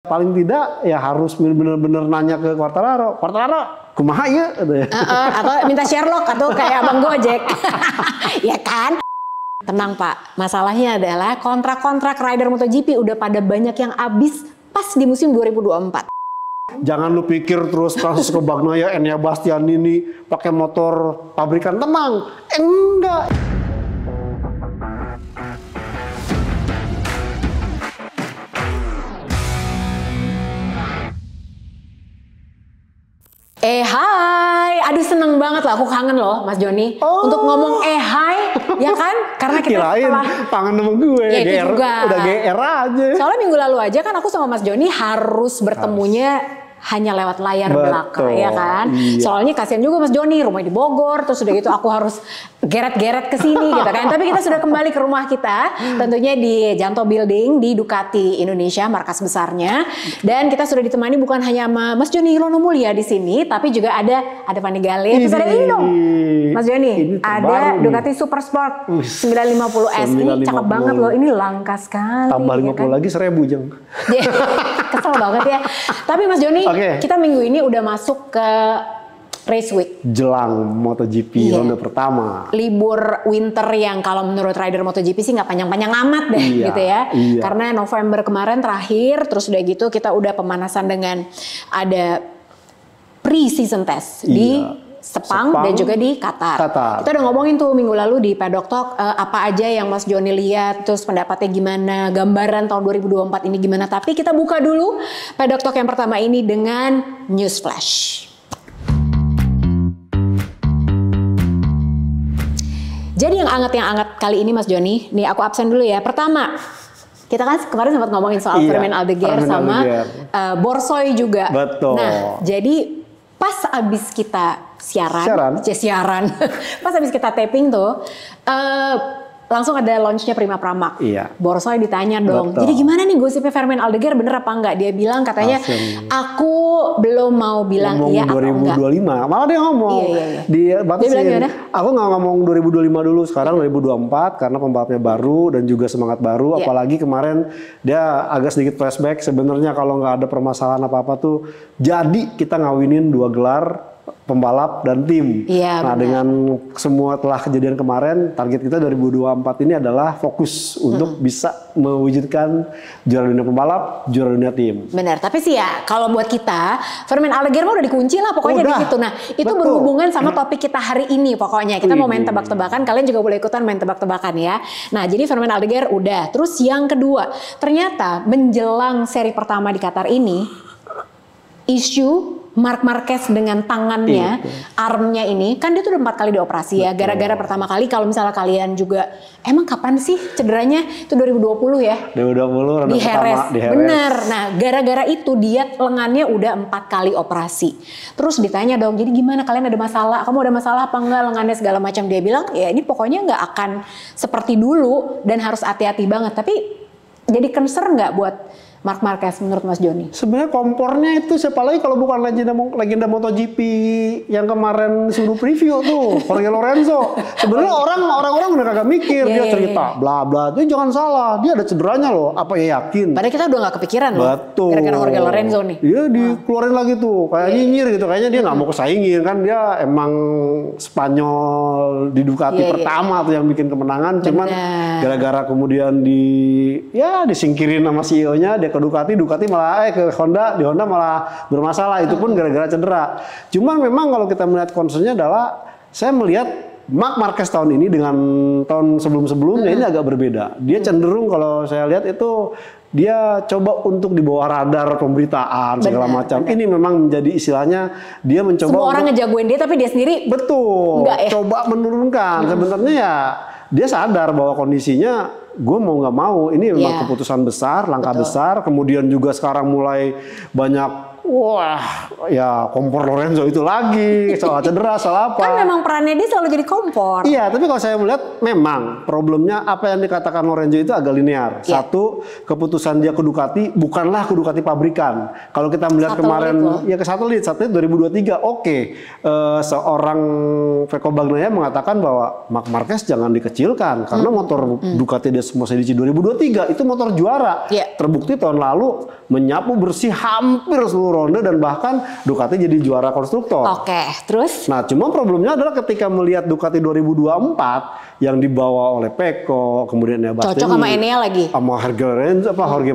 Paling tidak ya harus bener-bener nanya ke Quartararo, kumaha ya? Atau minta Sherlock atau kayak Abang Gojek. Ya kan? Tenang Pak, masalahnya adalah kontrak-kontrak rider MotoGP udah pada banyak yang habis pas di musim 2024. Jangan lu pikir terus Francisco Bagnaia, Enea Bastianini pakai motor pabrikan, tenang. Enggak. Hai, aduh seneng banget lah, aku kangen loh Mas Joni untuk ngomong hai, ya kan? Karena kita kirain kangen sama gue, ya itu juga. Udah GR aja. Soalnya minggu lalu aja kan aku sama Mas Joni harus bertemunya hanya lewat layar belakang, ya kan? Iya. Soalnya kasihan juga Mas Joni, rumah di Bogor, terus udah gitu aku harus geret-geret ke sini gitu kan. Tapi kita sudah kembali ke rumah kita, tentunya di Janto Building di Ducati Indonesia, markas besarnya. Dan kita sudah ditemani bukan hanya sama Mas Joni Hirono Mulia di sini, tapi juga ada Fani Galih, terus ada ini dong. Mas Joni, ada Ducati Super Sport 950S. Ini cakep banget loh, ini langka sekali. Tambah 50 ya kan? lagi 1000 jeng. Kesel banget ya. Tapi Mas Joni, kita minggu ini udah masuk ke race week. Jelang MotoGP ronde pertama. Libur winter yang kalau menurut rider MotoGP sih nggak panjang-panjang amat deh gitu ya. Karena November kemarin terakhir, terus udah gitu kita udah pemanasan dengan ada pre-season test di Sepang dan juga di Qatar. Kita udah ngomongin tuh minggu lalu di Paddock Talk apa aja yang Mas Joni lihat, terus pendapatnya gimana, gambaran tahun 2024 ini gimana. Tapi kita buka dulu Paddock Talk yang pertama ini dengan news flash. Jadi yang hangat kali ini Mas Joni, nih aku absen dulu ya. Pertama, kita kan kemarin sempat ngomongin soal Firmin Aldeguer sama Borsoi juga. Betul. Nah, jadi pas abis kita siaran. Pas abis kita taping tuh, langsung ada launchnya Prima Pramac. Borsoi ditanya dong, jadi gimana nih gosipnya Firmin Aldeguer bener apa enggak? Dia bilang katanya, aku belum mau bilang iya atau enggak. 2025, malah dia ngomong. Dia batasin, aku nggak ngomong 2025 dulu, sekarang 2024 karena pembalapnya baru dan juga semangat baru. Apalagi kemarin dia agak sedikit flashback, sebenarnya kalau nggak ada permasalahan apa-apa tuh, jadi kita ngawinin 2 gelar pembalap dan tim. Nah, dengan semua telah kejadian kemarin, target kita 2024 ini adalah fokus untuk bisa mewujudkan juara dunia pembalap, juara dunia tim. Benar, tapi sih ya kalau buat kita, Firmin Aldeguer udah dikunci lah pokoknya di situ. Nah, itu berhubungan sama topik kita hari ini pokoknya. Kita mau main tebak-tebakan, kalian juga boleh ikutan main tebak-tebakan ya. Nah, jadi Firmin Aldeguer udah. Terus yang kedua, ternyata menjelang seri pertama di Qatar ini, isu Marc Marquez dengan tangannya, armnya ini, kan dia tuh udah 4 kali dioperasi ya. Gara-gara pertama kali kalau misalnya kalian juga, emang kapan sih cederanya? Itu 2020 ya? 2020 di Jerez. Bener. Nah, gara-gara itu dia lengannya udah 4 kali operasi. Terus ditanya dong, jadi gimana kalian ada masalah? Kamu ada masalah apa enggak lengannya segala macam? Dia bilang, ya ini pokoknya nggak akan seperti dulu dan harus hati-hati banget. Tapi jadi concern nggak buat Marc Marquez menurut Mas Joni? Sebenarnya kompornya itu siapa lagi kalau bukan legenda MotoGP yang kemarin suruh preview tuh, Jorge Lorenzo. Sebenarnya orang-orang udah kagak mikir, dia cerita bla bla. Itu jangan salah, dia ada cederanya loh. Apa ya yakin? Padahal kita udah nggak kepikiran loh. Betul. Gara-gara Jorge Lorenzo nih. Iya dikeluarin lagi tuh, kayak nyinyir gitu. Kayaknya dia nggak mau kesaingin kan, dia emang Spanyol di Ducati pertama tuh yang bikin kemenangan. Cuman gara-gara kemudian disingkirin sama CEO-nya, dia ke Ducati malah ke Honda, di Honda malah bermasalah. Itu pun gara-gara cedera. Cuman memang kalau kita melihat concernnya adalah, saya melihat Marc Marquez tahun ini dengan tahun sebelum-sebelumnya ini agak berbeda. Dia cenderung kalau saya lihat itu dia coba untuk di bawah radar pemberitaan segala macam. Ini memang menjadi istilahnya dia mencoba. Semua orang ngejagoin dia tapi dia sendiri coba menurunkan. Sebenarnya ya dia sadar bahwa kondisinya gue mau nggak mau ini memang keputusan besar, langkah besar. Kemudian juga sekarang mulai banyak wah ya kompor Lorenzo itu lagi, soal cedera, soal apa. Kan memang perannya dia selalu jadi kompor. Iya, tapi kalau saya melihat memang problemnya apa yang dikatakan Lorenzo itu agak linear. Satu, keputusan dia ke Ducati bukanlah ke Ducati pabrikan. Kalau kita melihat kemarin ya ke satelit 2023, oke. Seorang Pecco Bagnaia mengatakan bahwa Marc Marquez jangan dikecilkan karena motor Ducati Desmos Edici 2023 itu motor juara. Terbukti tahun lalu menyapu bersih hampir seluruh ronde dan bahkan Ducati jadi juara konstruktor. Terus? Nah, cuma problemnya adalah ketika melihat Ducati 2024 yang dibawa oleh Pecco, kemudian ya cocok sama Enea lagi. Sama Jorge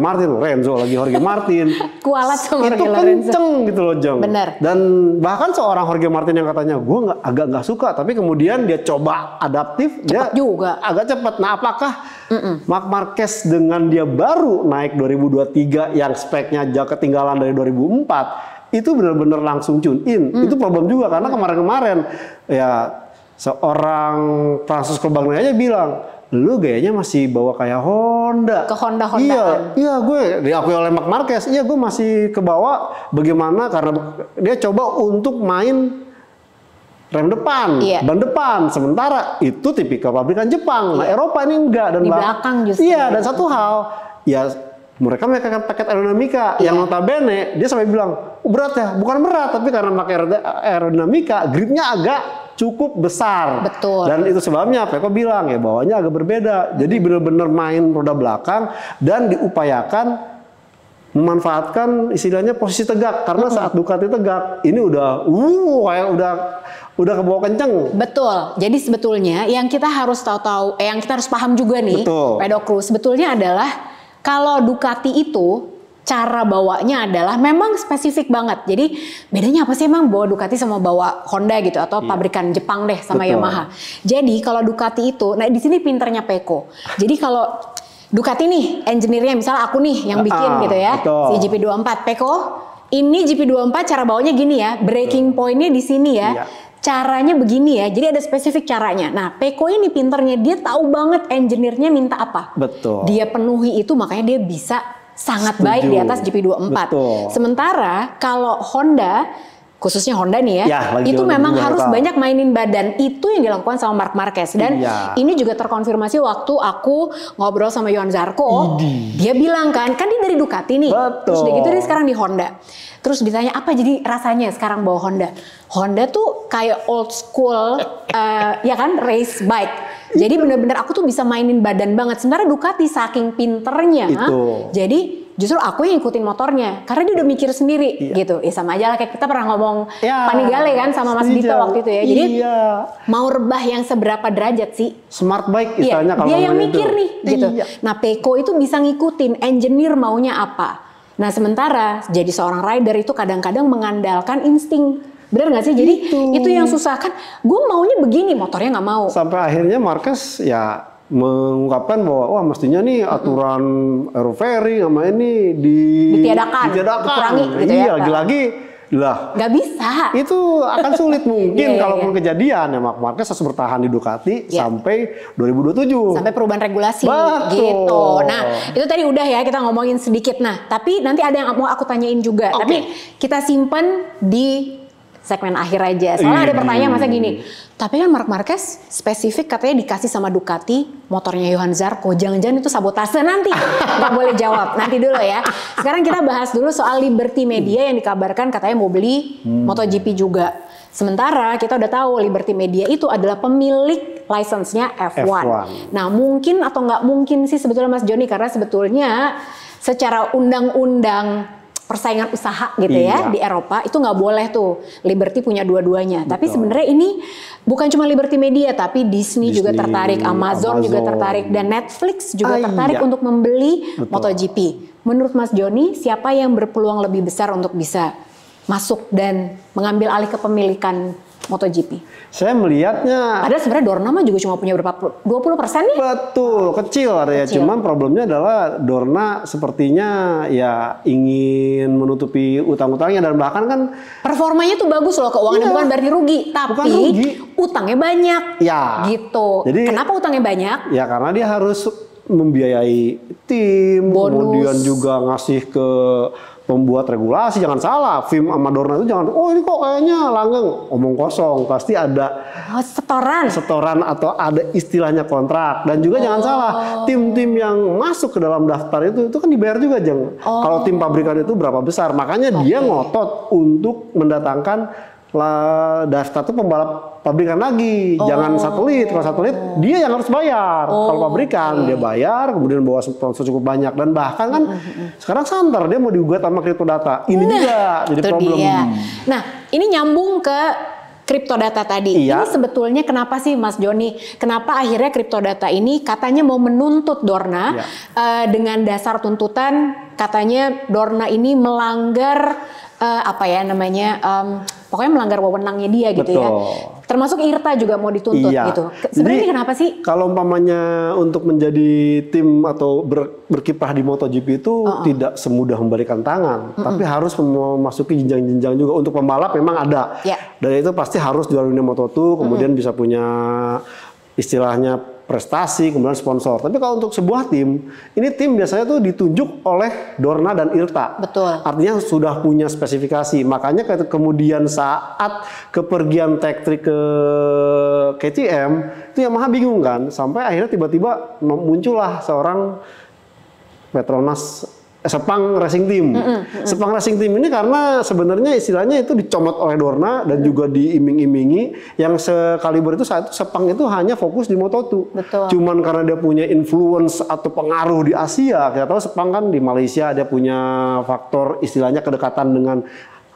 Martin. Kualat sama itu Jorge Lorenzo. Kenceng gitu loh, Jeng. Bener. Dan bahkan seorang Jorge Martin yang katanya gue agak nggak suka, tapi kemudian dia coba adaptif, dia juga agak cepat. Nah, apakah Marc Marquez dengan dia baru naik 2023 yang speknya jauh ketinggalan dari 2004 itu benar-benar langsung tune in? Itu problem juga karena kemarin-kemarin ya seorang Francesco Bagnaia aja bilang, lu gayanya masih bawa kayak Honda. Ke Honda-Hondaan. Iya, gue diakui oleh Marc Marquez. Iya, gue masih kebawa bagaimana karena dia coba untuk main rem depan, ban depan. Sementara itu tipikal pabrikan Jepang. Nah, Eropa ini enggak. Dan di belakang justru. Iya, dan satu hal, ya mereka memakai paket aerodinamika yang notabene dia sampai bilang, berat ya? Bukan berat, tapi karena pakai aerodinamika, gripnya agak cukup besar. Betul. Dan itu sebabnya Pecco bilang ya bawahnya agak berbeda. Jadi benar-benar main roda belakang dan diupayakan memanfaatkan istilahnya posisi tegak karena saat Ducati tegak ini udah kayak udah kebawa kenceng. Betul. Jadi sebetulnya yang kita harus tahu-tahu, yang kita harus paham juga nih, Pedokru, sebetulnya adalah kalau Ducati itu cara bawanya adalah memang spesifik banget. Jadi bedanya apa sih emang bawa Ducati sama bawa Honda gitu atau pabrikan Jepang deh sama Yamaha. Jadi kalau Ducati itu, nah di sini pinternya Pecco. Jadi kalau Ducati nih, engineer-nya misalnya aku nih yang bikin gitu ya, si GP24 Pecco. Ini GP24 cara bawanya gini ya, breaking point-nya di sini ya. Caranya begini ya, jadi ada spesifik caranya. Nah, Pecco ini pinternya, dia tahu banget engineer-nya minta apa. Dia penuhi itu, makanya dia bisa sangat baik di atas GP24. Sementara kalau Honda, khususnya Honda nih ya itu memang harus banyak mainin badan. Itu yang dilakukan sama Marc Marquez. Dan ini juga terkonfirmasi waktu aku ngobrol sama Johan Zarco. Dia bilang kan dia dari Ducati nih. Terus udah gitu dia sekarang di Honda. Terus ditanya apa jadi rasanya sekarang bawa Honda. Honda tuh kayak old school ya kan, race bike. Jadi bener-bener aku tuh bisa mainin badan banget. Sementara Ducati saking pinternya, jadi justru aku yang ngikutin motornya karena dia udah mikir sendiri gitu. Ya sama aja lah kayak kita pernah ngomong Panigale kan sama Mas Dito waktu itu ya. Jadi mau rebah yang seberapa derajat sih? Smart bike istilahnya kalau dia yang mikir nih gitu. Nah, Pecco itu bisa ngikutin engineer maunya apa. Nah, sementara jadi seorang rider itu kadang-kadang mengandalkan insting. Bener gak sih? Jadi itu yang susah kan. Gue maunya begini, motornya nggak mau. Sampai akhirnya Marquez ya mengungkapkan bahwa wah mestinya nih aturan aerofairing sama ini ditiadakan, dikurangi gitu ya. Lagi-lagi lah nggak bisa. Itu akan sulit mungkin kalaupun kejadian ya Marc Marquez harus bertahan di Ducati sampai 2027. Sampai perubahan regulasi gitu. Nah, itu tadi udah ya kita ngomongin sedikit. Nah, tapi nanti ada yang mau aku tanyain juga. Tapi kita simpen di segmen akhir aja. Soalnya ada pertanyaan masa gini. Tapi kan Marc Marquez spesifik katanya dikasih sama Ducati motornya Johan Zarco. Jangan-jangan itu sabotase nanti. Nggak boleh jawab. Nanti dulu ya. Sekarang kita bahas dulu soal Liberty Media yang dikabarkan katanya mau beli MotoGP juga. Sementara kita udah tahu Liberty Media itu adalah pemilik license-nya F1. Nah, mungkin atau nggak mungkin sih sebetulnya Mas Joni, karena sebetulnya secara undang-undang persaingan usaha gitu ya di Eropa itu nggak boleh tuh Liberty punya dua-duanya. Tapi sebenarnya ini bukan cuma Liberty Media, tapi Disney juga tertarik, Amazon juga tertarik, dan Netflix juga tertarik untuk membeli MotoGP. Menurut Mas Joni, siapa yang berpeluang lebih besar untuk bisa masuk dan mengambil alih kepemilikan MotoGP? Saya melihatnya, padahal sebenarnya Dorna mah juga cuma punya berapa 20% nih? Betul, kecil ya. Cuman problemnya adalah Dorna sepertinya ya ingin menutupi utang-utangnya, dan bahkan kan performanya tuh bagus loh, keuangannya bukan berarti rugi, tapi utangnya banyak. Gitu. Jadi kenapa utangnya banyak? Ya karena dia harus membiayai tim, kemudian juga ngasih ke pembuat regulasi jangan salah, Vim sama Dorna itu jangan, oh ini kok kayaknya langgeng, omong kosong, pasti ada setoran atau ada istilahnya kontrak. Dan juga jangan salah, tim-tim yang masuk ke dalam daftar itu kan dibayar juga, Jeng. Kalau tim pabrikan itu berapa besar, makanya dia ngotot untuk mendatangkan daftar tuh pembalap pabrikan lagi, jangan satelit. Kalau satelit dia yang harus bayar. Kalau pabrikan dia bayar, kemudian bawa sponsor cukup banyak, dan bahkan kan sekarang santer dia mau digugat sama Cryptodata. Ini juga jadi problem. Nah, ini nyambung ke Cryptodata tadi. Ini sebetulnya kenapa sih Mas Joni? Kenapa akhirnya Cryptodata ini katanya mau menuntut Dorna dengan dasar tuntutan katanya Dorna ini melanggar pokoknya melanggar wewenangnya dia gitu. Betul. Ya. Termasuk IRTA juga mau dituntut gitu. Sebenarnya kenapa sih? Kalau umpamanya untuk menjadi tim atau berkiprah di MotoGP itu tidak semudah membalikan tangan, tapi harus memasuki jenjang-jenjang juga. Untuk pembalap memang ada. Dan itu pasti harus juara dunia Moto2, kemudian bisa punya istilahnya prestasi, kemudian sponsor. Tapi kalau untuk sebuah tim, ini tim biasanya tuh ditunjuk oleh Dorna dan IRTA. Betul. Artinya sudah punya spesifikasi. Makanya kemudian saat kepergian Tech Trick ke KTM, itu Yamaha bingung kan, sampai akhirnya tiba-tiba muncullah seorang Petronas Sepang Racing Team. Sepang Racing Team ini karena sebenarnya istilahnya itu dicomot oleh Dorna dan juga diiming-imingi, yang sekaliber itu saat itu Sepang itu hanya fokus di Moto2. Betul. Cuman karena dia punya influence atau pengaruh di Asia, kita tahu Sepang kan di Malaysia dia punya faktor istilahnya kedekatan dengan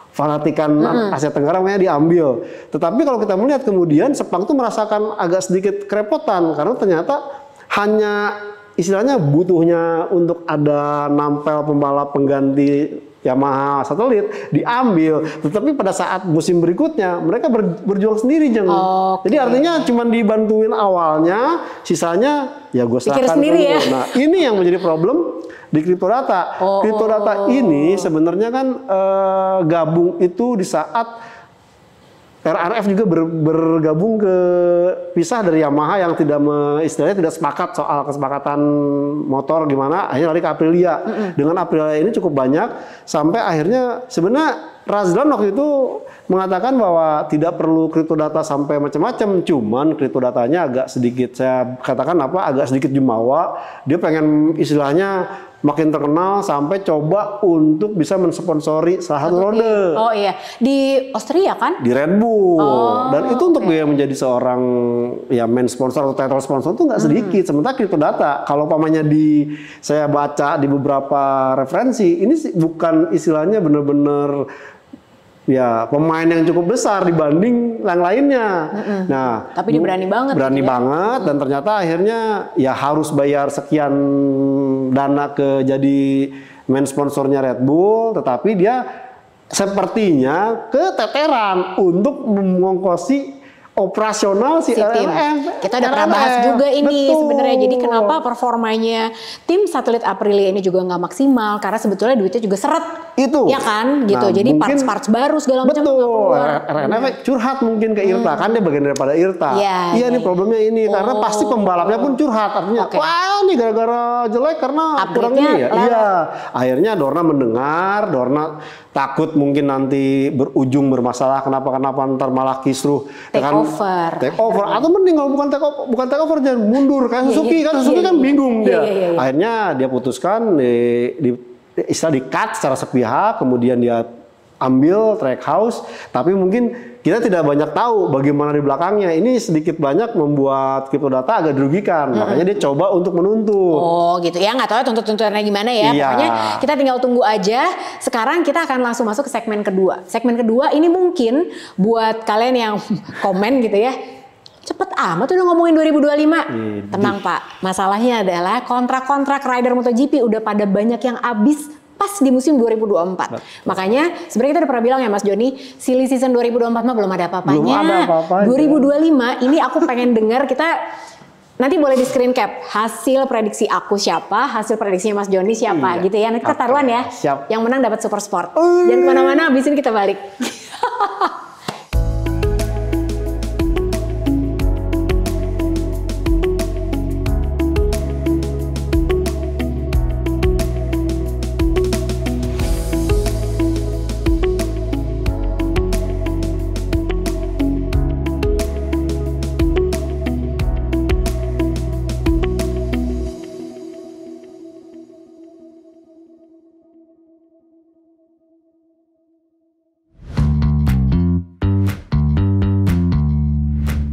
fanatikan Asia Tenggara, makanya diambil. Tetapi kalau kita melihat kemudian Sepang tuh merasakan agak sedikit kerepotan karena ternyata hanya istilahnya butuhnya untuk ada nampel pembalap pengganti Yamaha satelit diambil, tetapi pada saat musim berikutnya mereka berjuang sendiri, Jeng. Jadi artinya cuma dibantuin awalnya, sisanya ya gue serahkan sendiri ya. Nah ini yang menjadi problem di Cryptodata. Cryptodata ini sebenarnya kan gabung itu di saat RRF juga bergabung ke pisah dari Yamaha yang istilahnya tidak sepakat soal kesepakatan motor gimana, akhirnya lari ke Aprilia. Dengan Aprilia ini cukup banyak sampai akhirnya sebenarnya Razlan waktu itu mengatakan bahwa tidak perlu Cryptodata sampai macam-macam, cuman Cryptodatanya agak sedikit, saya katakan agak sedikit jumawa. Dia pengen istilahnya makin terkenal sampai coba untuk bisa mensponsori salah satu ronde. Oh iya, di Austria kan? Di Red Bull. Dan itu untuk dia menjadi seorang main sponsor atau title sponsor itu nggak sedikit. Sementara Cryptodata, kalau pamannya saya baca di beberapa referensi, ini bukan istilahnya benar-benar pemain yang cukup besar dibanding yang lainnya. Nah, tapi dia berani banget. Berani banget, dan ternyata akhirnya harus bayar sekian dana jadi main sponsornya Red Bull, tetapi dia sepertinya keteteran untuk mengongkosi operasional si RRF. Kita udah pernah bahas juga ini sebenarnya. Jadi kenapa performanya tim satelit Aprilia ini juga nggak maksimal, karena sebetulnya duitnya juga seret. Itu. Ya kan, gitu. Nah, jadi parts-parts baru segala macam. Betul. RRF curhat mungkin ke IRTA, kan dia bagian daripada IRTA. Iya nih problemnya ini, karena pasti pembalapnya pun curhat. Artinya, wah ini gara-gara jelek karena kurang ini ya. Iya. Akhirnya Dorna mendengar, Dorna takut mungkin nanti berujung bermasalah, kenapa ntar malah kisruh take over atau mending kalau bukan take over jangan mundur kayak Suzuki kan bingung dia. Akhirnya dia putuskan istilah di cut secara sepihak, kemudian dia ambil Trackhouse, tapi mungkin kita tidak banyak tahu bagaimana di belakangnya. Ini sedikit banyak membuat Cryptodata agak dirugikan, makanya dia coba untuk menuntut. Oh gitu ya, nggak tahu ya tuntut-tuntutannya gimana ya. Pokoknya kita tinggal tunggu aja. Sekarang kita akan langsung masuk ke segmen kedua. Segmen kedua ini mungkin buat kalian yang komen gitu ya, cepet amat udah ngomongin 2025. Tenang Pak, masalahnya adalah kontrak-kontrak rider MotoGP udah pada banyak yang habis pas di musim 2024. Makanya sebenarnya kita udah pernah bilang ya Mas Joni, silly season 2024 mah belum ada apa-apanya. Belum ada apa-apanya. 2025 ini aku pengen dengar, kita nanti boleh di screen cap hasil prediksi aku siapa, hasil prediksinya Mas Joni siapa gitu ya. Nanti kita taruhan ya. Siap. Yang menang dapat Super Sport. Jangan kemana-mana, abis ini kita balik.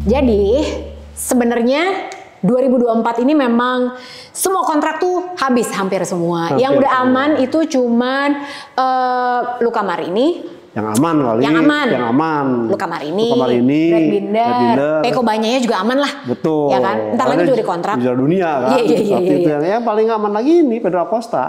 Jadi sebenarnya 2024 ini memang semua kontrak tuh habis hampir semua. Yang udah aman itu cuman Luca Marini. Yang aman kali. Yang aman. Yang aman. Luca Marini, Brad Binder, Peko Bagnaia juga aman lah. Betul. Ya kan? Ntar lagi juga dikontrak. Juara dunia kan. Iya. Yang paling aman lagi ini Pedro Acosta.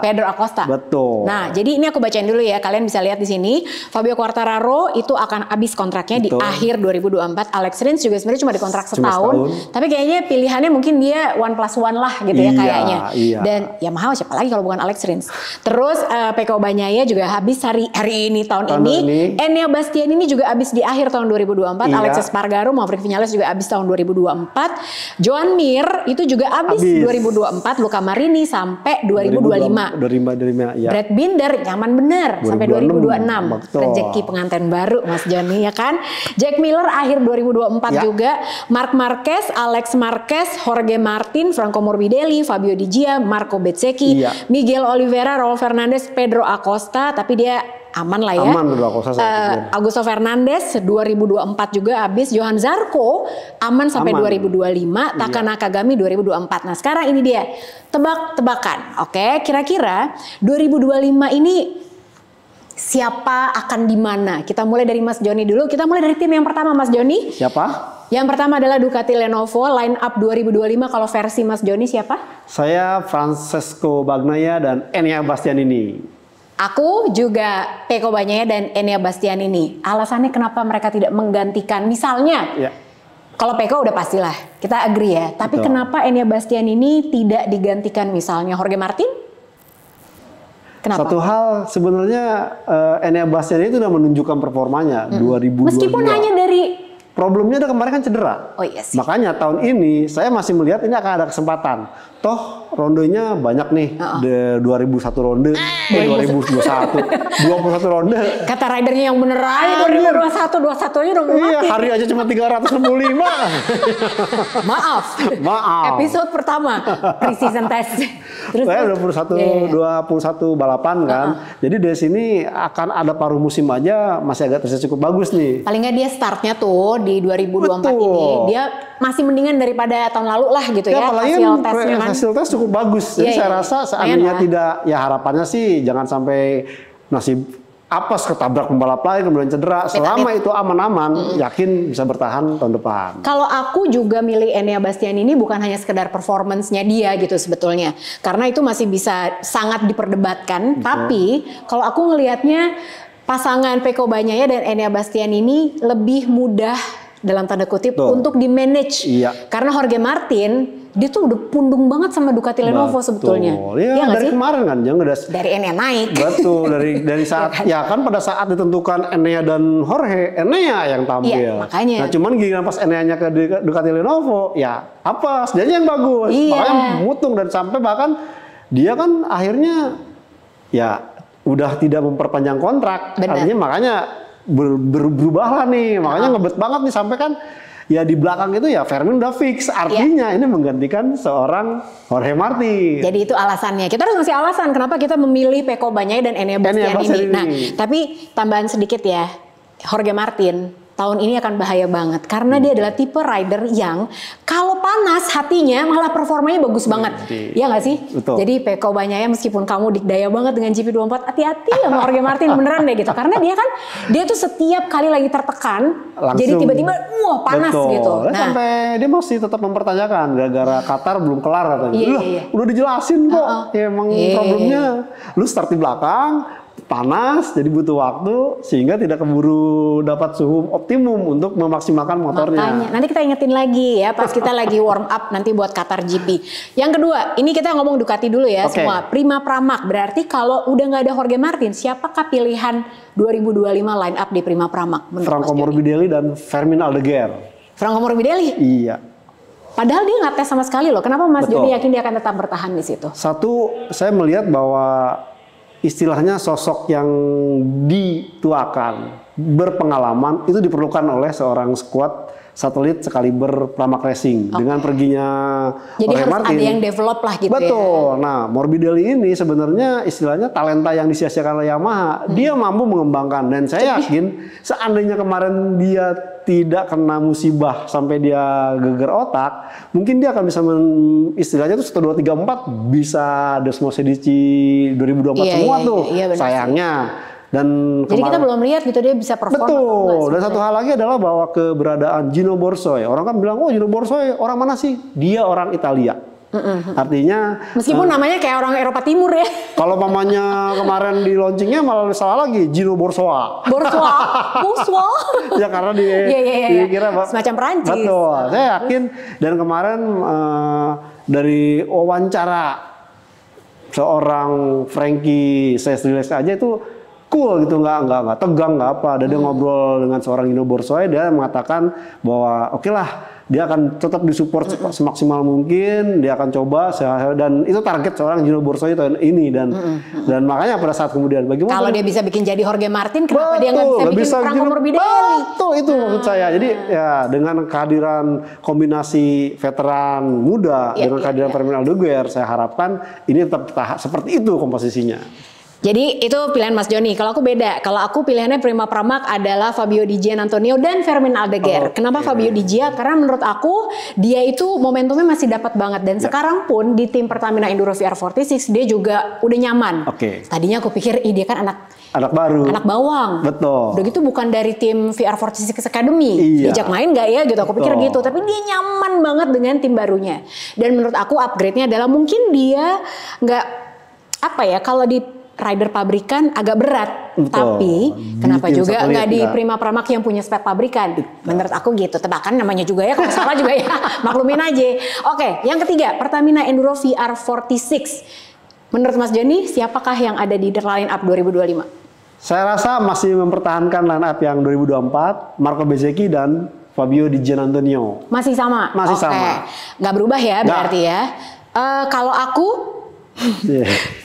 Betul. Nah, jadi ini aku bacain dulu ya. Kalian bisa lihat di sini. Fabio Quartararo itu akan habis kontraknya di akhir 2024. Alex Rins juga sebenarnya cuma dikontrak setahun. Tapi kayaknya pilihannya mungkin dia 1+1 lah gitu ya kayaknya. Iya. Dan Yamaha siapa lagi kalau bukan Alex Rins. Terus Peko Bagnaia juga habis hari ini tahun ini. Enea Bastianini juga habis di akhir tahun 2024. Alexis Spargaro, Maverick Vinales juga habis tahun 2024. Joan Mir itu juga habis 2024. Luca Marini sampai 2025. 2025 ya. Brad Binder nyaman bener sampai 2026. Rezeki pengantin baru Mas Joni ya kan. Jack Miller akhir 2024 juga. Marc Marquez, Alex Marquez, Jorge Martin, Franco Morbidelli, Fabio Di Gia, Marco Bezzecchi, Miguel Oliveira, Raul Fernandez, Pedro Acosta, tapi dia aman lah ya. Aman Pedro Acosta. Augusto Fernandez 2024 juga habis. Johan Zarco aman sampai 2025. Taka Nakagami 2024. Nah sekarang ini dia tebak-tebakan. Oke, kira-kira 2025 ini siapa akan di mana? Kita mulai dari Mas Joni dulu. Kita mulai dari tim yang pertama Mas Joni. Siapa? Yang pertama adalah Ducati Lenovo. Line up 2025 kalau versi Mas Joni siapa? Saya Francesco Bagnaia dan Enea Bastianini. Aku juga Peko Bagnaia dan Enea Bastianini. Alasannya kenapa mereka tidak menggantikan misalnya? Kalau Peko udah pastilah, kita agree ya. Tapi kenapa Enea Bastianini tidak digantikan misalnya Jorge Martin? Kenapa? Satu hal sebenarnya Enea Bastianini itu udah menunjukkan performanya 2022. Meskipun hanya dari problemnya ada kemarin kan cedera. Oh iya sih. Makanya tahun ini saya masih melihat ini akan ada kesempatan. Toh rondenya banyak nih. 2001 ronde, 2021, 21 ronde. Kata ridernya yang bener aja 2021, 21 aja udah mati. Iya, hari aja cuma 365. Maaf. Episode pertama pre-season test. Terus saya 21 balapan kan. Jadi dari sini akan ada paruh musim aja masih agak terasa cukup bagus nih. Paling nggak dia startnya tuh di 2024 ini dia masih mendingan daripada tahun lalu lah gitu ya. Hasil tesnya kan. Hasil tes cukup bagus. Jadi saya rasa seandainya tidak, ya harapannya sih jangan sampai nasib apes ketabrak pembalap lain kemudian cedera. Selama itu aman-aman, yakin bisa bertahan tahun depan. Kalau aku juga milih Enea Bastianini bukan hanya sekedar performance-nya dia gitu sebetulnya. Karena itu masih bisa sangat diperdebatkan. Tapi kalau aku ngelihatnya pasangan Peko Bagnaia dan Enea Bastianini lebih mudah dalam tanda kutip untuk di-manage. Karena Jorge Martin dia tuh udah pundung banget sama Ducati Lenovo sebetulnya. Iya dari kemarin kan yang udah dari Enea naik. Betul dari saat ya kan pada saat ditentukan Enea dan Jorge, Enea yang tampil. Iya, makanya. Nah cuman giliran pas Eneanya ke Ducati Lenovo, ya apa sebenarnya yang bagus. Makanya mutung dan sampai bahkan dia kan akhirnya ya udah tidak memperpanjang kontrak. Artinya makanya berubah lah nih. Makanya ngebet banget nih sampai kan ya di belakang itu ya Vermin udah fix. Artinya ini menggantikan seorang Jorge Martin. Jadi itu alasannya. Kita harus ngasih alasan kenapa kita memilih Peko Bagnaia dan Enea Bastianini. Nah, tapi tambahan sedikit ya. Jorge Martin tahun ini akan bahaya banget karena dia adalah tipe rider yang kalau panas hatinya malah performanya bagus banget. Iya nggak sih? Betul. Jadi Peko Bagnaia meskipun kamu dikdaya banget dengan GP24, hati-hati sama Jorge Martin beneran deh gitu. Karena dia tuh setiap kali lagi tertekan langsung, jadi tiba-tiba wah panas gitu. Nah, sampai dia masih tetap mempertanyakan gara-gara Qatar belum kelar katanya. Udah dijelasin kok. Ya, emang problemnya lu start di belakang panas jadi butuh waktu sehingga tidak keburu dapat suhu optimum untuk memaksimalkan motornya. Makanya nanti kita ingetin lagi ya pas kita lagi warm up nanti buat Qatar GP. Yang kedua, ini kita ngomong Ducati dulu ya semua. Prima Pramac berarti kalau udah nggak ada Jorge Martin, siapakah pilihan 2025 line up di Prima Pramac? Franco Morbidelli dan Fermin Aldeguer. Franco Morbidelli? Iya. Padahal dia nggak tes sama sekali loh. Kenapa Mas Joni yakin dia akan tetap bertahan di situ? Satu, saya melihat bahwa istilahnya sosok yang dituakan berpengalaman itu diperlukan oleh seorang skuad satelit sekaliber Pramac Racing. Dengan perginya jadi Jorge harus Martin, ada yang develop lah gitu. betul. Nah, Morbidelli ini sebenarnya istilahnya talenta yang disia-siakan oleh Yamaha. Dia mampu mengembangkan, dan saya yakin seandainya kemarin dia tidak kena musibah sampai dia geger otak, mungkin dia akan bisa istilahnya tuh 1 2 3 4 bisa Desmos Edici 2024 semua tuh. Sayangnya. Dan jadi kita belum lihat gitu dia bisa perform. Betul. Dan satu hal lagi adalah bahwa keberadaan Gino Borsoi. Orang kan bilang, oh Gino Borsoi orang mana sih? Dia orang Italia. Artinya meskipun namanya kayak orang Eropa Timur ya. Kalau mamanya kemarin di launchingnya malah salah lagi, Gino Borsoa. Borsoa. Ya karena dikira semacam Perancis. Betul. Saya yakin. Dan kemarin dari wawancara seorang Frankie Sesriles aja itu cool gitu, nggak tegang, nggak apa. Dan dia ngobrol dengan seorang Gino Borsoi, dia mengatakan bahwa oke lah, dia akan tetap disupport semaksimal mungkin, dia akan coba, dan itu target seorang Gino Borsoi tahun ini. Dan makanya pada saat kemudian bagaimana kalau dia bisa bikin jadi Jorge Martin, kenapa dia nggak bisa bikin Franco Morbidelli? Betul, itu maksud saya. Jadi ya dengan kehadiran kombinasi veteran muda dengan kehadiran Fermin Aldeguer, saya harapkan ini tetap seperti itu komposisinya. Jadi itu pilihan Mas Joni. Kalau aku beda. Kalau aku pilihannya Prima Pramac adalah Fabio Di Giannantonio dan Fermin Aldeguer. Kenapa Fabio Di Gia? Karena menurut aku dia itu momentumnya masih dapat banget. Dan sekarang pun di tim Pertamina Enduro VR46 dia juga udah nyaman. Tadinya aku pikir dia kan anak baru, anak bawang. Betul. Udah gitu bukan dari tim VR46 Academy. Diajak main nggak ya gitu. Aku pikir gitu. Tapi dia nyaman banget dengan tim barunya. Dan menurut aku upgrade-nya adalah mungkin dia nggak kalau di rider pabrikan agak berat. Tapi kenapa juga nggak di Prima Pramac yang punya spek pabrikan? Menurut aku gitu. Tebakan namanya juga ya, kalau salah juga ya maklumin aja. Oke, yang ketiga Pertamina Enduro VR46. Menurut Mas Joni, siapakah yang ada di line up 2025? Saya rasa masih mempertahankan line up yang 2024, Marco Bezzecchi dan Fabio Di Giannantonio. Masih sama? Masih sama. Nggak berubah ya berarti ya. Kalau aku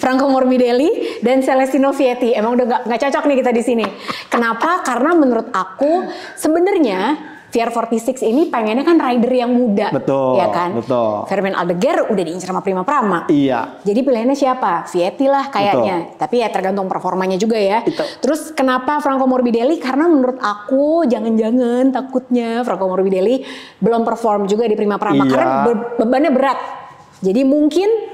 Franco Morbidelli dan Celestino Vietti. Emang udah nggak cocok nih kita di sini. Kenapa? Karena menurut aku sebenarnya VR46 ini pengennya kan rider yang muda. Betul. Ya kan? Betul. Fermin Aldeguer udah diincar sama Prima Pramac. Iya. Jadi pilihannya siapa? Vietti lah kayaknya. Tapi ya tergantung performanya juga ya. Terus kenapa Franco Morbidelli? Karena menurut aku jangan-jangan takutnya Franco Morbidelli belum perform juga di Prima Pramac. Karena bebannya berat. Jadi mungkin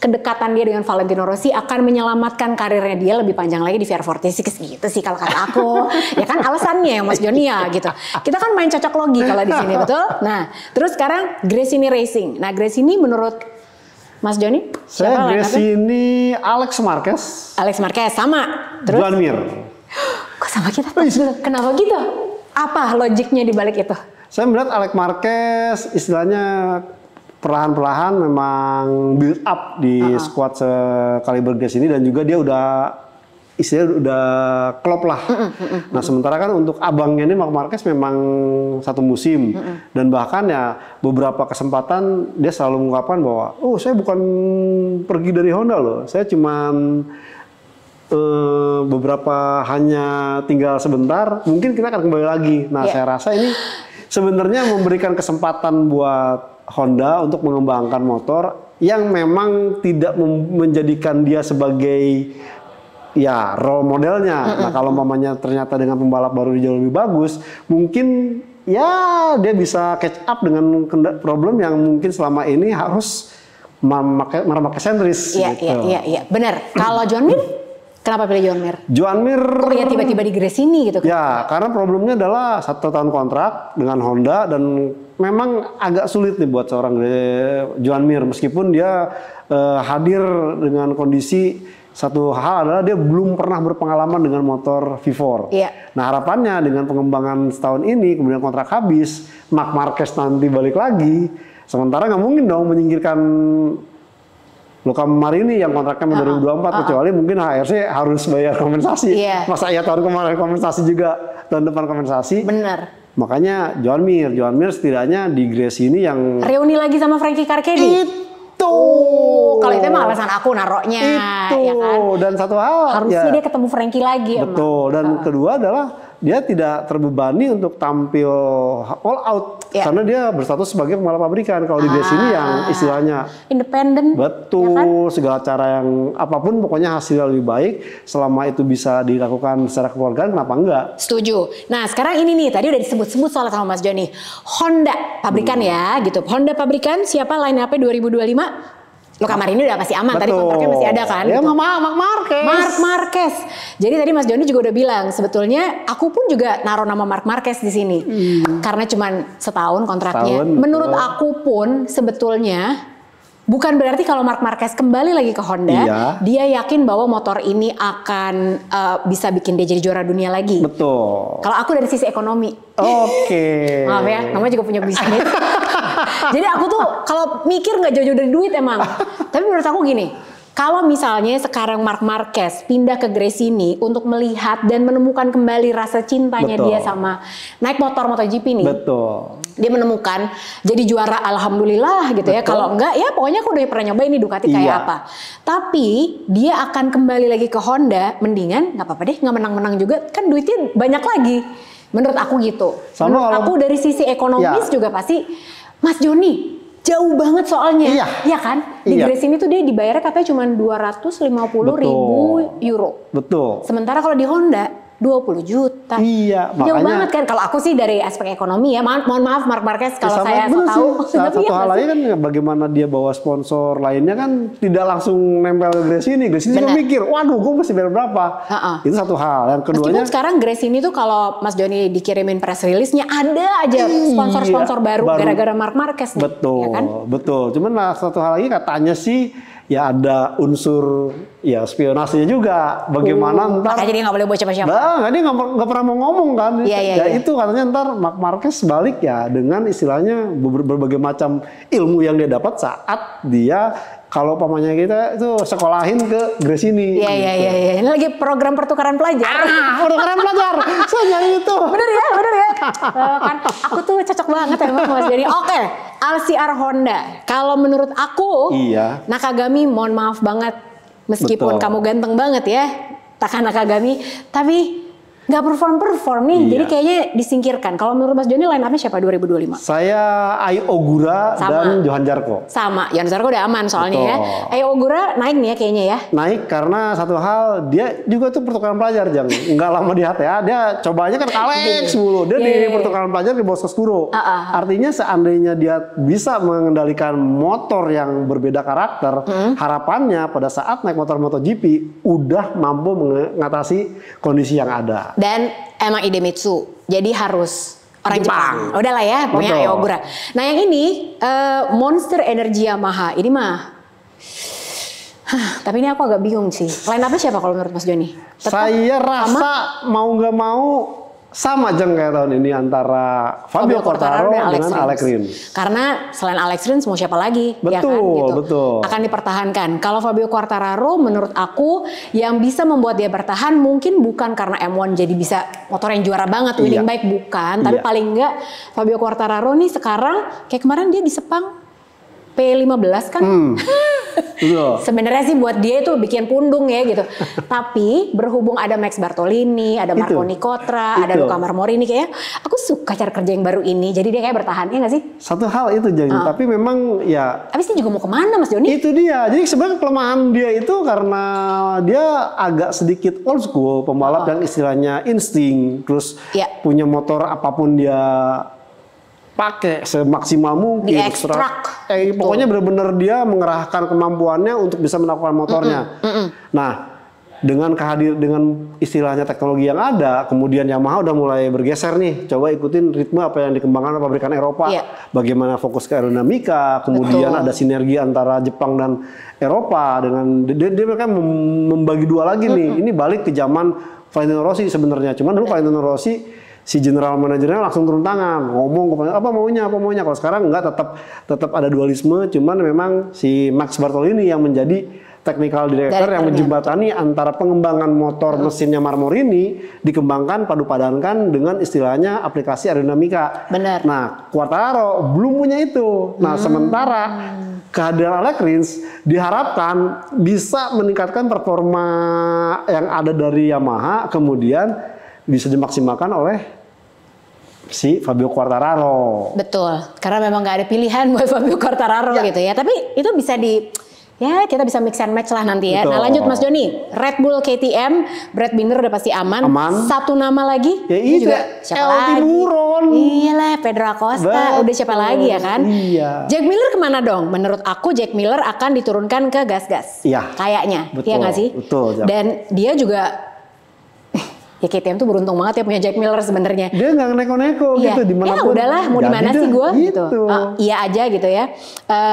kedekatan dia dengan Valentino Rossi akan menyelamatkan karirnya dia lebih panjang lagi di VR46 gitu sih kalau kata aku. Ya kan alasannya Mas Joni ya gitu. Kita kan main cocok logi kalau di sini, betul? Nah, terus sekarang Gresini Racing. Nah, Gresini menurut Mas Joni? Saya Gresini Alex Marquez. Alex Marquez sama. Terus Joan Mir. Kok sama kita? Kenapa gitu? Apa logiknya di balik itu? Saya melihat Alex Marquez istilahnya perlahan-perlahan memang build up di squad sekaliber Gresini, dan juga dia udah klop lah. Nah sementara kan untuk abangnya ini Marc Marquez memang satu musim, dan bahkan ya beberapa kesempatan dia selalu mengungkapkan bahwa saya bukan pergi dari Honda loh, saya cuman beberapa hanya tinggal sebentar, mungkin kita akan kembali lagi. Nah saya rasa ini sebenarnya memberikan kesempatan buat Honda untuk mengembangkan motor yang memang tidak menjadikan dia sebagai role modelnya. Nah kalau mamanya ternyata dengan pembalap baru jauh lebih bagus, mungkin dia bisa catch up dengan problem yang mungkin selama ini harus memakai sentris. Iya, benar. Kalau Joan Mir, kenapa pilih Joan Mir? Joan Mir kok ya tiba-tiba di Gresini gitu? Ya, karena problemnya adalah 1 tahun kontrak dengan Honda, dan memang agak sulit nih buat seorang Joan Mir, meskipun dia hadir dengan kondisi, satu hal adalah dia belum pernah berpengalaman dengan motor V4. Nah harapannya dengan pengembangan setahun ini, kemudian kontrak habis, Marc Marquez nanti balik lagi, sementara nggak mungkin dong menyingkirkan Luca Marini yang kontraknya 2024, kecuali mungkin HRC harus bayar kompensasi. Masa tahun kemarin kompensasi juga, tahun depan kompensasi. Bener. Makanya Joan Mir setidaknya di Gresini yang reuni lagi sama Frankie Carchedi. Kalau itu emang alasan aku naroknya. Itu. Ya kan? Dan satu hal. Harusnya dia ketemu Frankie lagi. Betul. Dan kedua adalah dia tidak terbebani untuk tampil all out. Karena dia berstatus sebagai kepala pabrikan. Kalau di Grace ini yang istilahnya independen. Betul. Ya kan? Segala cara yang apapun pokoknya hasilnya lebih baik. Selama itu bisa dilakukan secara kekeluargaan, kenapa enggak? Setuju. Nah sekarang ini nih, tadi udah disebut-sebut soal sama Mas Joni. Honda pabrikan ya gitu. Honda pabrikan siapa line up-nya 2025? Lo kamar ini udah pasti aman. Betul. Tadi kontraknya masih ada kan? Ya gitu. Mark Marquez. Mark Marquez. Jadi tadi Mas Joni juga udah bilang sebetulnya aku pun juga naruh nama Mark Marquez di sini. Karena cuman setahun kontraknya. Menurut aku pun sebetulnya bukan berarti kalau Mark Marquez kembali lagi ke Honda, dia yakin bahwa motor ini akan bisa bikin dia jadi juara dunia lagi. Betul. Kalau aku dari sisi ekonomi. Oke. Maaf ya, namanya juga punya bisnis. Jadi aku tuh kalau mikir nggak jauh-jauh dari duit emang. Tapi menurut aku gini, kalau misalnya sekarang Mark Marquez pindah ke Grace ini untuk melihat dan menemukan kembali rasa cintanya dia sama naik motor MotoGP nih. Betul. Dia menemukan jadi juara, alhamdulillah gitu ya. Kalau enggak ya pokoknya aku udah pernah nyobain nih Ducati kayak apa. Tapi dia akan kembali lagi ke Honda, mendingan nggak apa-apa deh nggak menang-menang juga, kan duitnya banyak lagi. Menurut aku gitu. Sama menurut aku dari sisi ekonomis juga pasti Mas Joni jauh banget soalnya. Iya kan? Di Grace ini tuh dia dibayarnya katanya cuma 250.000 euro. Betul. Sementara kalau di Honda 20 juta. Iya, jauh banget kan. Kalau aku sih dari aspek ekonomi ya, mohon maaf Mark Marquez kalau saya tahu. Satu hal lain kan bagaimana dia bawa sponsor lainnya kan tidak langsung nempel ke Grace ini. Grace ini juga mikir, waduh gue mesti bayar berapa. Itu satu hal. Yang keduanya. Meskipun sekarang Grace ini tuh kalau Mas Joni dikirimin press release-nya ada aja sponsor-sponsor baru gara-gara Mark Marquez nih. Betul, ya kan? betul. Cuman satu hal lagi katanya sih ya ada unsur ya spionasenya juga. Bagaimana ntar? Makanya dia nggak boleh buat siapa-siapa. Nah, dia nggak pernah mau ngomong kan. Itu katanya ntar Mark Marquez balik ya dengan istilahnya berbagai macam ilmu yang dia dapat saat dia kalau pamannya kita itu sekolahin ke Grace ini. Iya. Ini lagi program pertukaran pelajar. Pertukaran pelajar. Saya itu. Bener ya. Kan aku tuh cocok banget emang Mas Joni. Oke, LCR Honda. Kalau menurut aku, Nakagami mohon maaf banget. Meskipun kamu ganteng banget ya, Taka Nakagami, tapi nggak perform nih, jadi kayaknya disingkirkan. Kalau menurut Mas Joni line up-nya siapa 2025? Saya Ai Ogura dan Johan Zarco. Sama, Johan Zarco udah aman soalnya ya. Ai Ogura naik nih ya kayaknya ya. Naik karena satu hal, dia juga tuh pertukaran pelajar, Jang. Nggak lama di HTA, dia cobanya kan Kalex mulu. Dia di pertukaran pelajar di Bos Oscuro. Artinya seandainya dia bisa mengendalikan motor yang berbeda karakter, harapannya pada saat naik motor MotoGP udah mampu mengatasi kondisi yang ada. Dan emang Idemitsu, jadi harus orang Jepang. Udahlah ya, pokoknya Ai Ogura. Nah yang ini Monster Energy Yamaha, ini mah. Tapi ini aku agak bingung sih. Line up-nya siapa kalau menurut Mas Joni? Saya rasa mau nggak mau sama Jeng kayak tahun ini antara Fabio Quartararo dengan Alex Rins. Karena selain Alex Rins mau siapa lagi? Betul, ya kan? Gitu. Betul. Akan dipertahankan. Kalau Fabio Quartararo menurut aku yang bisa membuat dia bertahan mungkin bukan karena M1 jadi bisa motor yang juara banget, winning bike bukan. Tapi paling enggak Fabio Quartararo nih sekarang kayak kemarin dia di Sepang P15 kan. Sebenarnya sih buat dia itu bikin pundung ya gitu. Tapi berhubung ada Max Bartolini, ada Marco Nicotra, ada Luca Marmorini, kayak aku suka cara kerja yang baru ini. Jadi dia kayak bertahan, ya nggak sih? Satu hal itu jadi, tapi memang ya. Habis ini juga mau kemana Mas Joni? Itu dia. Jadi sebenarnya kelemahan dia itu karena dia agak sedikit old school pembalap yang istilahnya insting, terus punya motor apapun dia pakai semaksimal mungkin. Pokoknya benar-benar dia mengerahkan kemampuannya untuk bisa melakukan motornya. Nah, dengan istilahnya teknologi yang ada, kemudian Yamaha udah mulai bergeser nih, coba ikutin ritme apa yang dikembangkan oleh pabrikan Eropa. Bagaimana fokus ke aerodinamika, kemudian ada sinergi antara Jepang dan Eropa dengan dia mereka membagi dua lagi nih. Ini balik ke zaman Valentino Rossi sebenarnya. Cuman dulu Valentino Rossi si general manajernya langsung turun tangan, ngomong apa maunya. Kalau sekarang enggak, tetap ada dualisme, cuman memang si Max Bartolini yang menjadi technical director yang menjembatani antara pengembangan motor mesinnya Marmorini dikembangkan padu-padankan dengan istilahnya aplikasi aerodinamika. Benar. Nah, Quartararo belum punya itu. Nah, sementara kehadiran Alex Rins diharapkan bisa meningkatkan performa yang ada dari Yamaha, kemudian bisa dimaksimalkan oleh si Fabio Quartararo. Betul, karena memang nggak ada pilihan buat Fabio Quartararo gitu ya. Tapi itu bisa ya kita bisa mix and match lah nanti ya. Betul. Nah lanjut Mas Joni, Red Bull KTM, Brad Binder udah pasti aman. Satu nama lagi, ya itu juga siapa lagi? Tiburon. Iyalah, Pedro Acosta. Udah siapa lagi ya kan? Iya. Jack Miller kemana dong? Menurut aku Jack Miller akan diturunkan ke gas-gas. Iya. Kayaknya, betul, iya nggak sih? Betul. Dan dia juga ya KTM tuh beruntung banget ya punya Jack Miller sebenarnya. Dia nggak neko-neko gitu dimanapun. Ya udahlah, mau di mana sih gue gitu. Iya aja gitu ya.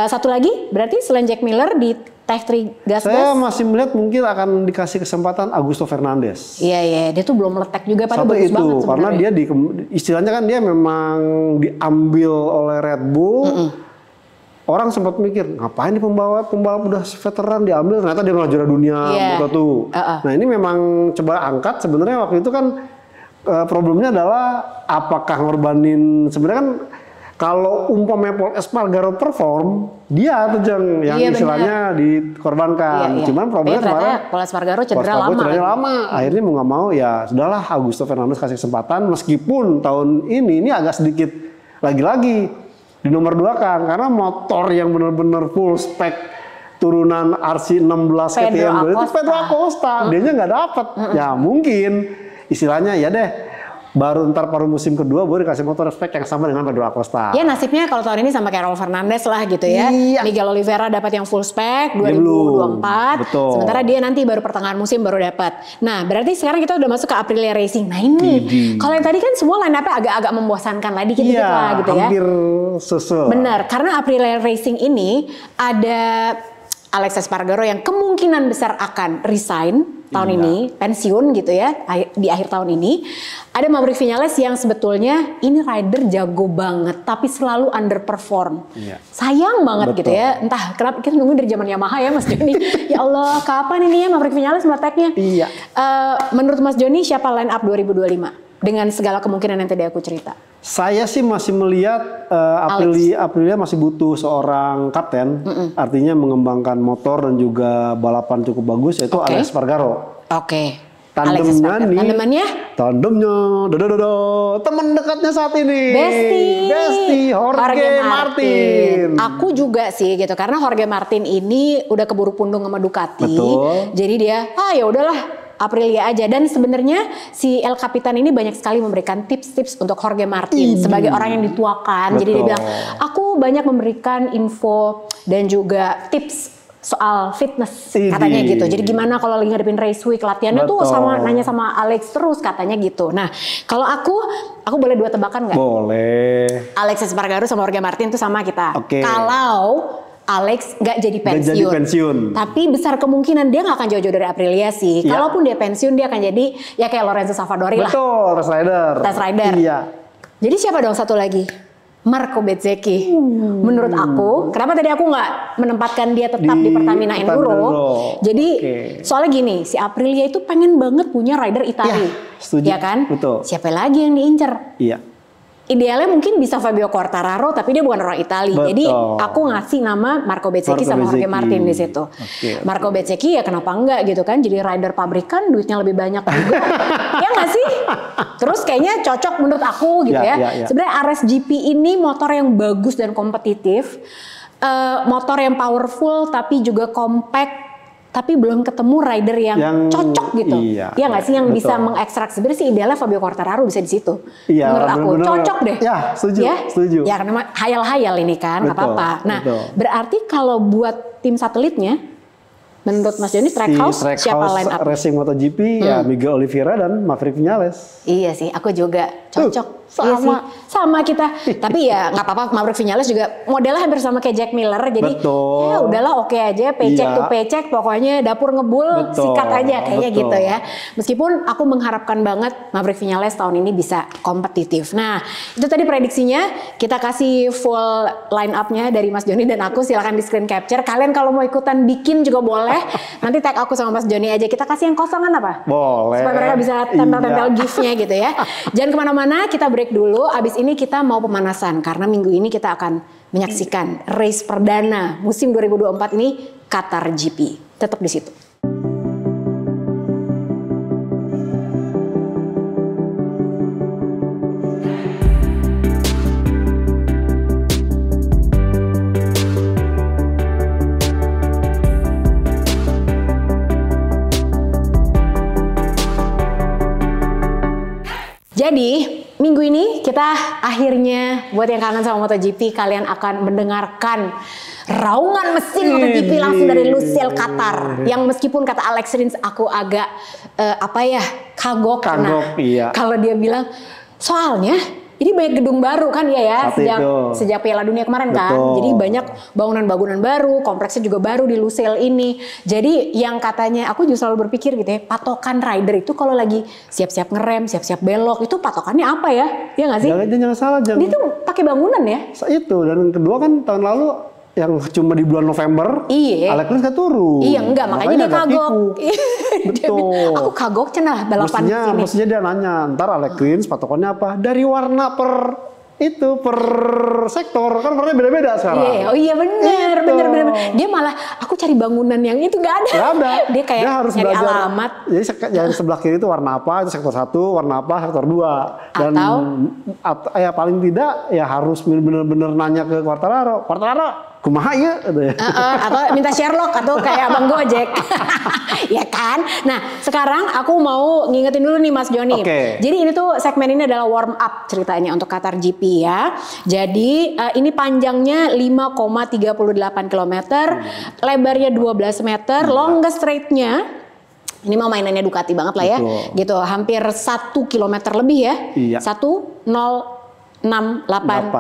Satu lagi, berarti selain Jack Miller di Tech 3 gas-gas. Saya masih melihat mungkin akan dikasih kesempatan Augusto Fernandes. Iya, dia tuh belum meletek juga, padahal bagus itu, banget sebenarnya. karena dia istilahnya kan dia memang diambil oleh Red Bull. Orang sempat mikir, ngapain nih pembalap udah veteran diambil, ternyata dia malah juara dunia Moto2. Nah ini memang coba angkat, sebenarnya waktu itu kan problemnya adalah apakah ngorbanin, sebenarnya kan kalau umpamanya Paul Espargaro perform, dia tuh yang istilahnya dikorbankan. Cuman problemnya kemarin Paul Espargaro cedera lama. Akhirnya mau nggak mau ya sudahlah Augusto Fernandes kasih kesempatan, meskipun tahun ini agak sedikit lagi-lagi di nomor 2 kan, karena motor yang benar-benar full spek turunan RC16 KTM itu Pedro Acosta, dianya nggak dapet. Ya mungkin istilahnya ya deh, baru ntar paruh musim kedua baru dikasih motor spek yang sama dengan Pedro Acosta. Ya nasibnya kalau tahun ini sama kayak Raul Fernandez lah gitu ya. Iya. Miguel Oliveira dapat yang full spek 2024. Betul. Sementara dia nanti baru pertengahan musim baru dapat. Nah berarti sekarang kita udah masuk ke Aprilia Racing. Nah ini kalau yang tadi kan semua line up-nya agak-agak membosankan lah dikit-dikit lah gitu ya. Hampir susul. Benar, karena Aprilia Racing ini ada Alex Espargaro yang kemungkinan besar akan resign tahun ini, pensiun gitu ya, di akhir tahun ini. Ada Maverick Viñales yang sebetulnya ini rider jago banget, tapi selalu underperform. Sayang banget gitu ya, entah kenapa kita nunggu dari zaman Yamaha ya Mas Joni. Ya Allah, kapan ini ya Maverick Viñales meleteknya? Iya. Menurut Mas Joni siapa line up 2025? Dengan segala kemungkinan yang tadi aku cerita. Saya sih masih melihat Aprilia masih butuh seorang kapten, artinya mengembangkan motor dan juga balapan cukup bagus, yaitu Alex Espargaro. Tandemnya teman dekatnya saat ini. Besti Jorge Martin. Aku juga sih gitu, karena Jorge Martin ini udah keburu pundung sama Ducati. Betul. Jadi dia ya udahlah Aprilia aja. Dan sebenarnya si El Capitan ini banyak sekali memberikan tips-tips untuk Jorge Martin sebagai orang yang dituakan. Betul. Jadi dia bilang, aku banyak memberikan info dan juga tips soal fitness katanya gitu. Jadi gimana kalau lagi ngadepin race week, latihannya tuh nanya sama Alex terus katanya gitu. Nah kalau aku boleh 2 tebakan nggak? Boleh. Alex Espargaro sama Jorge Martin tuh sama kita. Kalau Alex nggak jadi pensiun. Tapi besar kemungkinan dia nggak akan jauh-jauh dari Aprilia sih. Kalaupun dia pensiun, dia akan jadi ya kayak Lorenzo Savadori lah. Betul, Test Rider. Iya. Jadi siapa dong satu lagi? Marco Bezzecchi. Menurut aku, kenapa tadi aku nggak menempatkan dia tetap di Pertamina Enduro? Jadi soalnya gini, si Aprilia itu pengen banget punya rider Italia. Setuju. Ya kan? Betul. Siapa lagi yang diincer? Iya. Idealnya mungkin bisa Fabio Quartararo, tapi dia bukan orang Italia. Jadi aku ngasih nama Marco Bezzecchi sama Jorge Martin di situ. Marco Bezzecchi ya kenapa enggak gitu kan? Jadi rider pabrikan, duitnya lebih banyak juga. Ya nggak sih? Terus kayaknya cocok menurut aku gitu ya. Sebenarnya RSGP ini motor yang bagus dan kompetitif, motor yang powerful tapi juga compact. Tapi belum ketemu rider yang cocok gitu. Iya nggak sih yang bisa mengekstrak. Sebenarnya sih idealnya Fabio Quartararo bisa di situ. Menurut aku cocok deh. Ya, setuju. Ya karena hayal-hayal ini kan, nggak apa-apa. Nah, berarti kalau buat tim satelitnya, menurut Mas Joni Trackhouse siapa line up? Racing MotoGP ya Miguel Oliveira dan Maverick Viñales. Iya sih, aku juga cocok. Sama kita. Tapi ya nggak apa-apa, Maverick Viñales juga modelnya hampir sama kayak Jack Miller. Jadi ya udahlah oke aja, paycheck pokoknya dapur ngebul sikat aja kayaknya gitu ya. Meskipun aku mengharapkan banget Maverick Viñales tahun ini bisa kompetitif. Nah itu tadi prediksinya, kita kasih full line up-nya dari Mas Joni dan aku, silakan di screen capture. Kalian kalau mau ikutan bikin juga boleh. Nanti tag aku sama Mas Joni aja, kita kasih yang kosongan apa? Boleh. Supaya mereka bisa tempel-tempel GIF-nya gitu ya. Jangan kemana-mana, kita break dulu. Abis ini kita mau pemanasan karena minggu ini kita akan menyaksikan race perdana musim 2024 ini Qatar GP. Tetap di situ. Jadi minggu ini kita akhirnya buat yang kangen sama MotoGP kalian akan mendengarkan raungan mesin MotoGP langsung dari Lusail Qatar. Yang meskipun kata Alex Rins aku agak kagok. Nah, iya. Kalau dia bilang soalnya ini banyak gedung baru kan ya sejak Piala Dunia kemarin. Betul. Kan. Jadi banyak bangunan-bangunan baru, kompleksnya juga baru di Lusail ini. Jadi yang katanya aku juga selalu berpikir gitu ya, patokan rider itu kalau lagi siap-siap ngerem, siap-siap belok, itu patokannya apa ya? Ya nggak sih? Jangan salah, dia tuh pakai bangunan ya. Itu, dan yang kedua kan tahun lalu yang cuma di bulan November, Alex Rins gak turun. Iya enggak, makanya dia kagok. Betul. Aku kagok cenah balapan di sini. Mestinya dia nanya, ntar Alex Rins patokannya apa? Dari warna per sektor, kan warnanya beda-beda sekarang. Iya bener. Dia malah, aku cari bangunan yang itu gak ada. Gak ada. Dia kayak dia harus nyari belajar, alamat. Jadi yang sebelah kiri itu warna apa, itu sektor 1, warna apa, sektor 2. Dan ya paling tidak ya harus bener-bener nanya ke Quartararo, kumaha ya? Atau minta Sherlock atau kayak Abang Gojek. Ya kan? Nah sekarang aku mau ngingetin dulu nih Mas Joni. Jadi ini tuh segmen ini adalah warm up ceritanya untuk Qatar GP ya. Jadi ini panjangnya 5,38 km, lebarnya 12 meter, longest straight-nya ini mah mainannya Ducati banget lah ya. Gitu, hampir 1 kilometer lebih ya. Iya. 1,068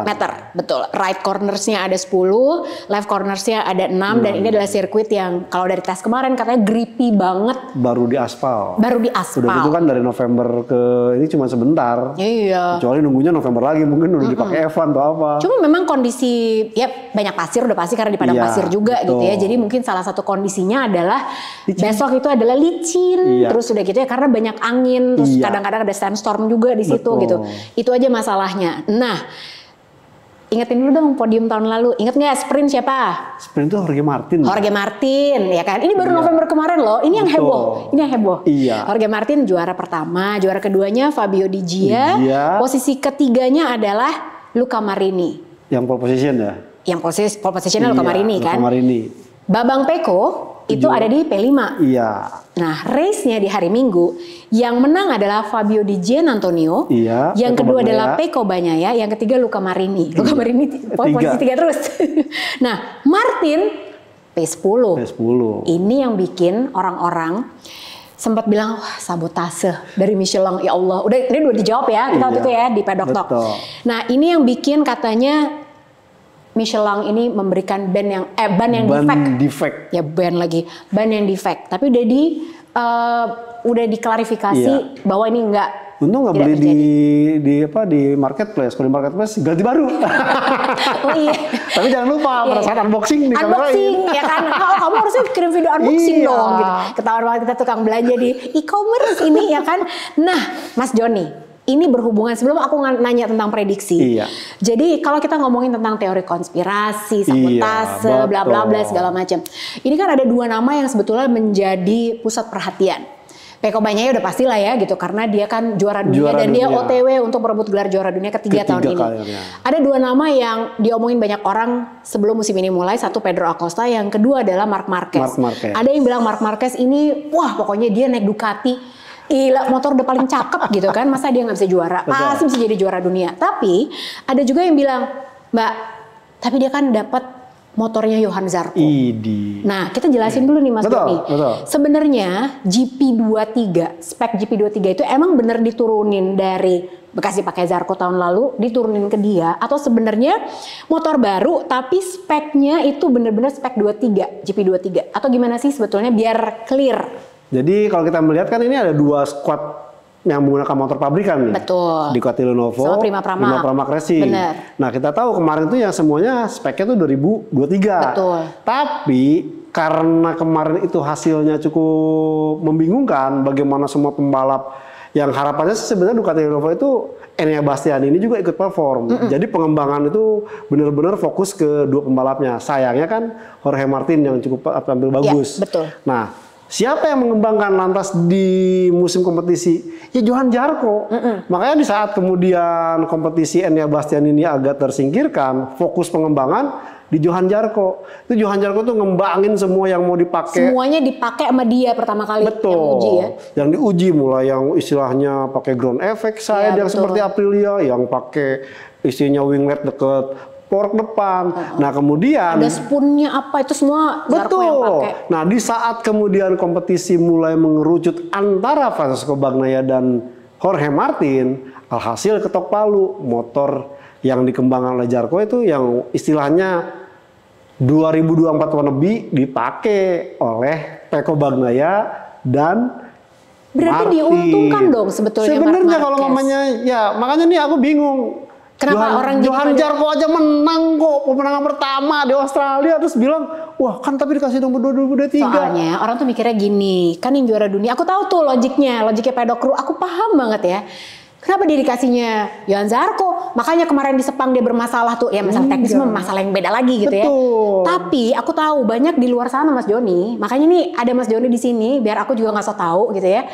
meter, betul. Right cornersnya ada 10, left cornersnya ada 6, dan ini adalah sirkuit yang kalau dari tes kemarin katanya grippy banget. Baru di aspal. Udah gitu kan dari November ke ini cuma sebentar. Iya. Kecuali nunggunya November lagi, mungkin udah dipakai Evan atau apa. Cuma memang kondisi, ya banyak pasir udah pasti karena di padang pasir juga gitu ya. Jadi mungkin salah satu kondisinya adalah besok itu adalah licin, terus udah gitu ya karena banyak angin, terus kadang-kadang ada sandstorm juga di situ gitu. Itu aja masalahnya. Nah, ingetin dulu dong podium tahun lalu. Ingat nggak sprint siapa? Sprint itu Jorge Martin, ya kan? Ini baru November kemarin loh. Ini yang heboh. Iya. Jorge Martin juara pertama, juara keduanya Fabio Di Gia. Posisi ketiganya adalah Luca Marini. Yang pole position ya? Yang pole positionnya Luca Marini kan? Babang Peko itu ada di P5. Iya. Nah, race-nya di hari Minggu, yang menang adalah Fabio Di Giannantonio, yang kedua adalah Pecco Bagnaia, yang ketiga Luca Marini. Luca Marini posisi 3 terus. Nah, Martin P10. Ini yang bikin orang-orang sempat bilang, wah sabotase dari Michelin, ya Allah. Ini udah dijawab ya, kita waktu itu ya di Paddock Talk. Nah, ini yang bikin katanya Michelin ini memberikan ban yang defect. Ya ban yang defect. Tapi udah diklarifikasi bahwa ini enggak. Untung nggak beli di marketplace. Kalau di marketplace ganti baru. Oh iya. Tapi jangan lupa pada saat unboxing ya kan. Kamu harusnya kirim video unboxing dong. Gitu. Ketahuan banget kita tukang belanja di e-commerce ini ya kan. Nah, Mas Joni. Ini berhubungan sebelum aku nanya tentang prediksi. Jadi kalau kita ngomongin tentang teori konspirasi, sabotase, bla bla bla segala macam. Ini kan ada 2 nama yang sebetulnya menjadi pusat perhatian. Pecco Bagnaia udah pastilah ya gitu karena dia kan juara dunia dan dia OTW untuk merebut gelar juara dunia ketiga tahun ini. Ada 2 nama yang diomongin banyak orang sebelum musim ini mulai. Satu Pedro Acosta, yang kedua adalah Marc Marquez. Ada yang bilang Marc Marquez ini wah pokoknya dia naik Ducati. Gila, motor udah paling cakep gitu kan, masa dia nggak bisa juara? Pasti bisa jadi juara dunia. Tapi ada juga yang bilang, Mbak, tapi dia kan dapat motornya Johan Zarco. Nah, kita jelasin dulu nih Mas Doni. Sebenarnya GP23, spek GP23 itu emang bener diturunin dari bekas dipakai Zarco tahun lalu, diturunin ke dia, atau sebenarnya motor baru tapi speknya itu bener-bener spek 23, GP23, atau gimana sih sebetulnya biar clear? Jadi kalau kita melihat kan ini ada 2 squad yang menggunakan motor pabrikan nih. Betul. Ducati Lenovo sama Prima Pramac Racing. Bener. Nah kita tahu kemarin tuh yang semuanya speknya tuh 2023. Betul. Tapi karena kemarin itu hasilnya cukup membingungkan, bagaimana semua pembalap yang harapannya sebenarnya Ducati Lenovo itu Enea Bastianini ini juga ikut perform. Jadi pengembangan itu benar-benar fokus ke dua pembalapnya. Sayangnya kan Jorge Martin yang cukup tampil bagus. Ya, betul. Nah, siapa yang mengembangkan lantas di musim kompetisi? Ya Johan Zarco. Makanya di saat kemudian kompetisi Enea Bastianini ini agak tersingkirkan, fokus pengembangan di Johan Zarco. Itu Johan Zarco tuh ngembangin semua yang mau dipakai. Semuanya dipakai sama dia pertama kali. Betul. Yang uji ya. Yang diuji mulai yang istilahnya pakai ground effect side yang betul. seperti Aprilia, yang pakai isinya winglet deket fork depan. Nah kemudian ada spoonnya apa itu semua Zarco yang pakai. Nah di saat kemudian kompetisi mulai mengerucut antara Francesco Bagnaia dan Jorge Martin, alhasil ketok palu. Motor yang dikembangkan oleh Zarco itu yang istilahnya 2024 wannabe dipakai oleh Pecco Bagnaia dan berarti Martin. Diuntungkan dong sebetulnya. Sebenarnya kalau mamanya ya makanya nih aku bingung. Kenapa orang Johan Zarco aja menang kok pemenangan pertama di Australia terus bilang wah kan tapi dikasih nomor 2023. Soalnya orang tuh mikirnya gini, kan yang juara dunia, aku tahu tuh logiknya pedok kru, aku paham banget ya. Kenapa dia dikasihnya Johan Zarco? Makanya kemarin di Sepang dia bermasalah tuh, ya masalah teknis mah masalah yang beda lagi gitu. Betul. Ya. Tapi aku tahu banyak di luar sana Mas Joni, makanya nih ada Mas Joni di sini biar aku juga nggak so tahu gitu ya.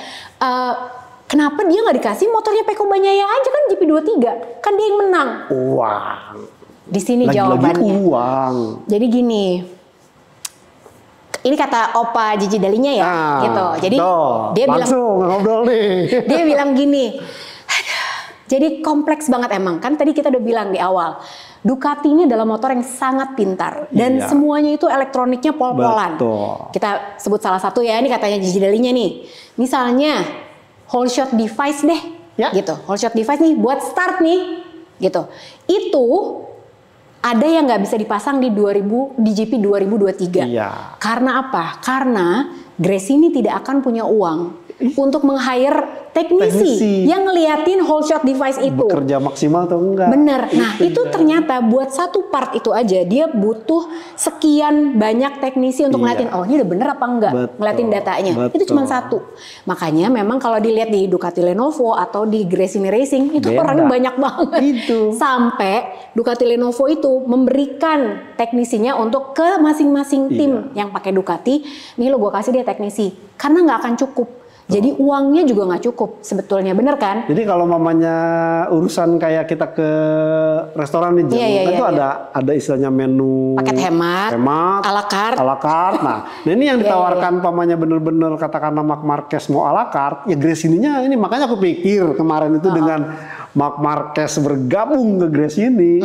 Kenapa dia nggak dikasih motornya Pecco Bagnaia aja kan GP23? Kan dia yang menang. Uang. Di sini Lagi-lagi jawabannya. uang. Jadi gini. Ini kata Opa Gigi Dalinya ya, gitu. Jadi dia bilang ngobrol nih. Dia bilang gini. Jadi kompleks banget emang. Kan tadi kita udah bilang di awal. Ducati ini adalah motor yang sangat pintar. Dan semuanya itu elektroniknya pol-polan. Kita sebut salah satu ya. Ini katanya Gigi Dalinya nih. Misalnya whole shot device deh. Gitu. Whole shot device nih buat start nih. Gitu. Itu ada yang nggak bisa dipasang di GP 2023. Iya. Karena apa? Karena Gresini tidak akan punya uang untuk meng-hire teknisi yang ngeliatin whole shot device itu. Bekerja maksimal atau enggak. Bener. Nah itu ternyata buat satu part itu aja dia butuh sekian banyak teknisi untuk ngeliatin oh ini udah bener apa enggak. Ngeliatin datanya. Itu cuma satu. Makanya memang kalau dilihat di Ducati Lenovo atau di Gresini Racing itu orangnya banyak banget. Sampai Ducati Lenovo itu memberikan teknisinya untuk ke masing-masing tim yang pakai Ducati. Nih lo gue kasih dia teknisi. Karena nggak akan cukup. Jadi uangnya juga nggak cukup sebetulnya, bener kan? Jadi kalau mamanya urusan kayak kita ke restoran nih, itu ada istilahnya menu paket hemat, ala carte. Nah, ini yang ditawarkan mamanya bener-bener katakanlah Marc Marquez mau ala carte, ya Gresininya ini makanya aku pikir kemarin itu dengan Marc Marquez bergabung ke Gresini,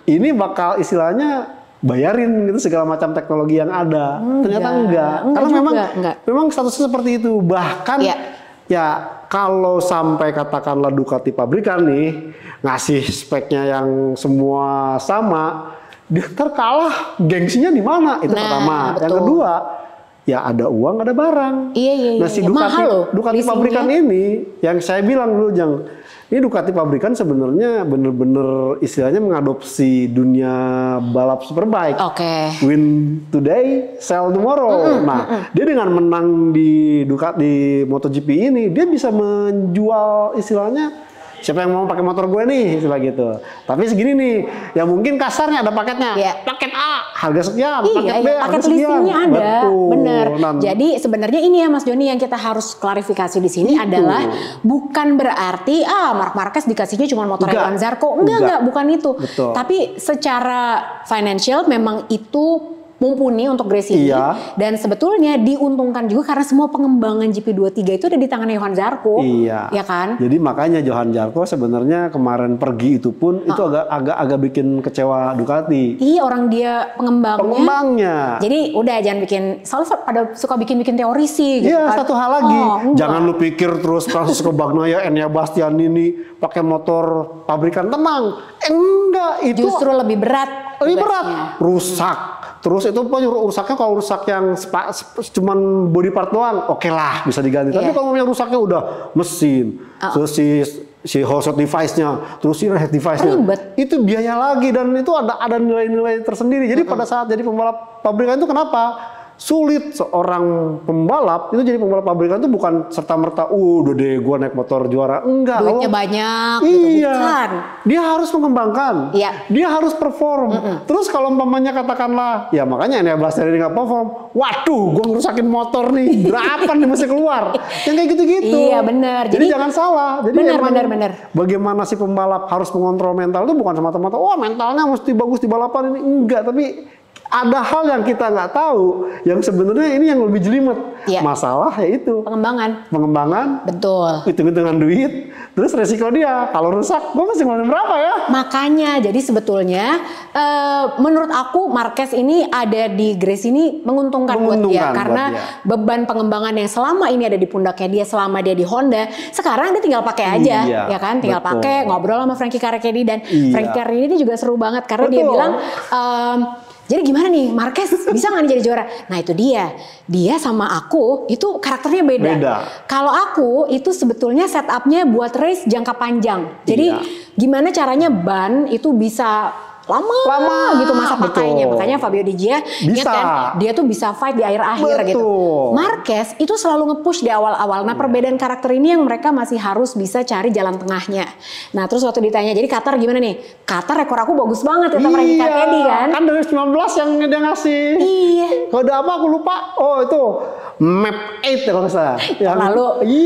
ini bakal istilahnya bayarin gitu segala macam teknologi yang ada. Ternyata enggak. Karena memang statusnya seperti itu. Bahkan ya kalau sampai katakanlah Ducati pabrikan nih ngasih speknya yang semua sama, dia terkalah gengsinya di mana? Itu pertama. Betul. Yang kedua, ya ada uang, ada barang. Nah si Ducati pabrikan ini yang saya bilang dulu ini Ducati pabrikan sebenarnya bener-bener istilahnya mengadopsi dunia balap superbike. Win today, sell tomorrow. Dia dengan menang di Ducati MotoGP ini, dia bisa menjual istilahnya siapa yang mau pakai motor gue nih, istilah gitu. Tapi segini nih, ya mungkin kasarnya ada paketnya. Paket A harga sekian, paket B paket listingnya ada. Bener. Jadi sebenarnya ini ya Mas Joni yang kita harus klarifikasi di sini adalah bukan berarti Marc Marquez dikasihnya cuma motor Johan Zarco. Enggak, bukan itu. Tapi secara financial memang itu mumpuni untuk Gresini dan sebetulnya diuntungkan juga karena semua pengembangan GP23 itu ada di tangan Johan Zarco. Ya kan? Jadi makanya Johan Zarco sebenarnya kemarin pergi itu pun itu agak bikin kecewa Ducati. Orang dia pengembangnya. Jadi udah jangan bikin soalnya pada suka bikin teori sih gitu. Satu hal lagi. Jangan lu pikir terus Francesco Bagnaia, Enea Bastianini pakai motor pabrikan, tenang. Enggak, itu justru lebih berat. Rusak. Terus itu rusaknya kalau rusak yang cuman body part doang, oke lah bisa diganti. Tapi kalau yang rusaknya udah mesin, terus si whole shot device-nya, terus si head device-nya, itu biaya lagi dan itu ada nilai-nilai tersendiri. Jadi pada saat jadi pembalap pabrikan itu kenapa? sulit seorang pembalap itu jadi pembalap pabrikan itu bukan serta-merta udah deh gua naik motor juara. Enggak. Duitnya banyak gitu, iya. bukan. Dia harus mengembangkan. Iya. Dia harus perform. Terus kalau umpamanya katakanlah, ya makanya Enea Bastian ini nggak perform. Waduh, gua ngerusakin motor nih. Berapa nih masih keluar? Yang kayak gitu-gitu. Iya, benar. Jadi jangan salah. Jadi benar. Bagaimana si pembalap harus mengontrol mental itu bukan semata-mata, oh mentalnya mesti bagus di balapan ini. Enggak, tapi ada hal yang kita nggak tahu, yang sebenarnya ini yang lebih jelimet. Iya. Masalah yaitu pengembangan, betul. hitung-hitungan duit, terus resiko dia kalau rusak, gue mesti ngeluarin berapa ya? Makanya, jadi sebetulnya menurut aku Marquez ini ada di Grace ini menguntungkan buat dia karena beban pengembangan yang selama ini ada di pundaknya dia selama dia di Honda, sekarang dia tinggal pakai aja, ya kan? Tinggal pakai, ngobrol sama Frankie Carragher dan Frankie Carragher ini juga seru banget karena dia bilang. Jadi gimana nih Marquez bisa nggak nih jadi juara? Nah itu dia sama aku itu karakternya beda. Kalau aku itu sebetulnya setupnya buat race jangka panjang. Jadi gimana caranya ban itu bisa lama gitu masa pakainya. Makanya Fabio Di Gia ingat kan dia tuh bisa fight di akhir-akhir gitu. Marquez itu selalu nge-push di awal-awal. Nah perbedaan karakter ini yang mereka masih harus bisa cari jalan tengahnya. Nah terus waktu ditanya, jadi Qatar gimana nih? Qatar rekor aku bagus banget ya sama Frankie Carragher kan? Kan dari 19 yang dia ngasih. Iya. Kode apa aku lupa. Oh itu Map 8 kalau nggak salah. Yang lalu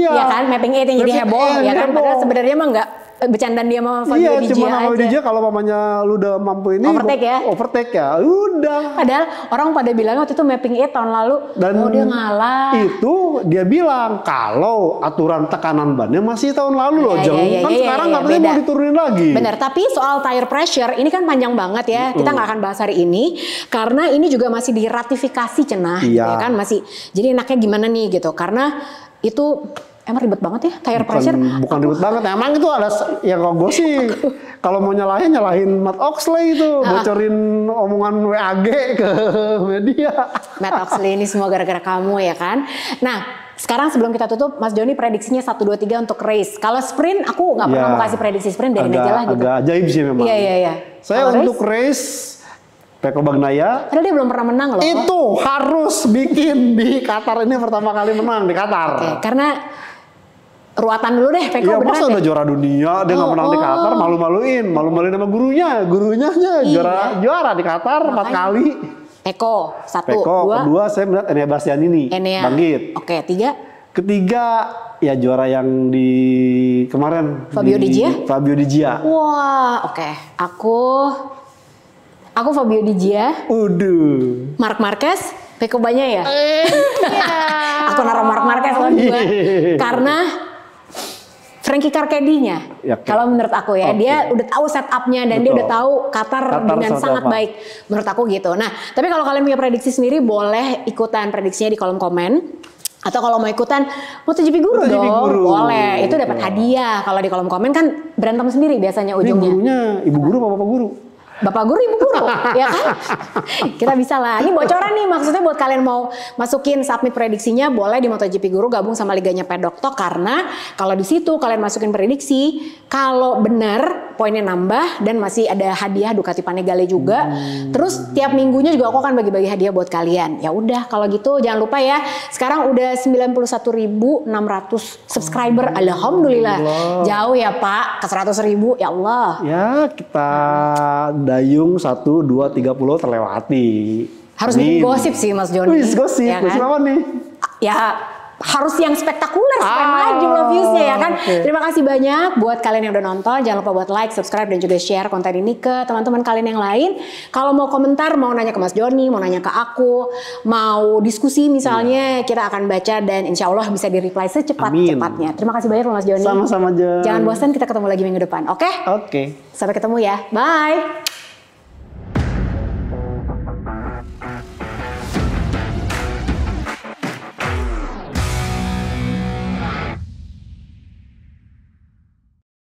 ya kan Mapping 8 yang jadi heboh ya kan? Padahal sebenarnya emang nggak bercandaan dia sama Fabio Di Gia cuma sama Di Gia kalau mamanya lu udah mampu ini overtake ya udah. Padahal orang pada bilang waktu itu Mapping 8 tahun lalu dan dia ngalah. Itu dia bilang kalau aturan tekanan bannya masih tahun lalu loh kan sekarang katanya mau diturunin lagi. Benar, tapi soal tire pressure ini kan panjang banget ya. Kita nggak akan bahas hari ini karena ini juga masih diratifikasi cenah ya kan masih. Jadi enaknya gimana nih gitu karena itu emang ribet banget ya tire pressure? Bukan ribet banget, emang itu ada yang kalau gue sih kalau mau nyalahin Matt Oxley itu bocorin omongan WAG ke media. Matt Oxley ini semua gara-gara kamu ya kan? Nah sekarang sebelum kita tutup, Mas Joni prediksinya 1, 2, 3 untuk race. Kalau sprint aku nggak pernah mau kasih prediksi sprint, biarin aja lah gitu. Agak ajaib sih memang. Iya. Saya kalo untuk race Pecco Bagnaia. Padahal dia belum pernah menang loh. Itu harus bikin di Qatar ini pertama kali menang di Qatar. Oke, karena ruatan dulu deh Pecco. Iya masa udah juara dunia dia nggak menang di Qatar, malu-maluin sama gurunya juara di Qatar 4 kali. Pecco 1, 2. Kedua saya melihat Enea Bastianini bangkit. Oke, 3. Ketiga ya juara yang di kemarin Fabio Di Gia. Wah, oke. Aku Fabio Di Gia. Marc Marquez, Pecco Bagnaia ya. Aku naruh Marc Marquez loh juga. Karena Frankie Carragher-nya, kalau menurut aku ya, dia udah tahu setupnya dan dia udah tahu Qatar dengan sangat baik, menurut aku gitu. Nah, tapi kalau kalian punya prediksi sendiri, boleh ikutan prediksinya di kolom komen. Atau kalau mau ikutan MotoGP Guru dong, boleh. Itu dapat hadiah. Kalau di kolom komen kan berantem sendiri biasanya ujungnya. Ini gurunya ibu guru apa bapak guru? Bapak guru, ibu guru, ya kan? Kita bisa lah. Ini bocoran nih, maksudnya buat kalian mau masukin submit prediksinya, boleh di MotoGP Guru gabung sama liganya Pedok Talk karena kalau di situ kalian masukin prediksi, kalau benar poinnya nambah dan masih ada hadiah Ducati Panigale juga. Terus tiap minggunya juga aku akan bagi-bagi hadiah buat kalian. Ya udah, kalau gitu jangan lupa ya. Sekarang udah 91.600 subscriber, alhamdulillah. Jauh ya Pak, ke 100.000, ya Allah. Ya kita dayung 1, 2, 30 terlewati. Harus bikin gosip sih Mas Joni. Gosip, ya kan? Gosip apa nih? Ya harus yang spektakuler supaya maju loh viewsnya ya kan. Terima kasih banyak buat kalian yang udah nonton. Jangan lupa buat like, subscribe dan juga share konten ini ke teman-teman kalian yang lain. Kalau mau komentar, mau nanya ke Mas Joni, mau nanya ke aku, mau diskusi misalnya, kita akan baca dan insya Allah bisa di-reply secepat-cepatnya. Terima kasih banyak loh Mas Joni. Sama-sama, Jon. Jangan bosan, kita ketemu lagi minggu depan. Oke? Oke. Sampai ketemu ya. Bye.